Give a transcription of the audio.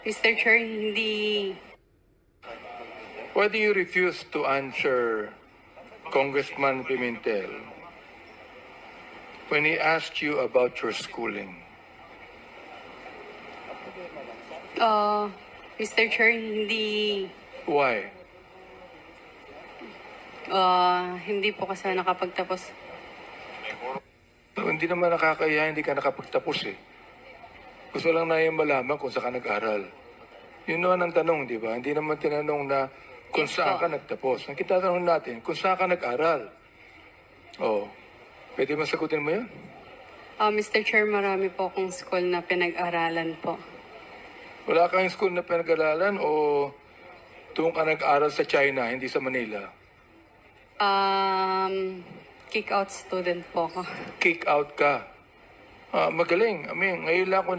Mr. Chair, hindi. Why do you refuse to answer Congressman Pimentel when he asked you about your schooling? Mr. Chair, hindi. Why? Hindi po kasi nakapagtapos. Hindi naman nakakaya, hindi ka nakapagtapos eh. Gusto lang na yung malaman kung saan ka nag-aral. Yun naman ang tanong, di ba? Hindi naman tinanong na kung saan ka nagtapos. Ang kitatanong natin, kung saan ka nag-aral. Oh, pwede masagutin mo yun? Mr. Chair, marami po akong school na pinag-aralan po. Wala kang school na pinag-aralan o doon ka nag-aral sa China, hindi sa Manila? Kick-out student po ako. Kick out ka. Magaling. I mean, ngayon lang ako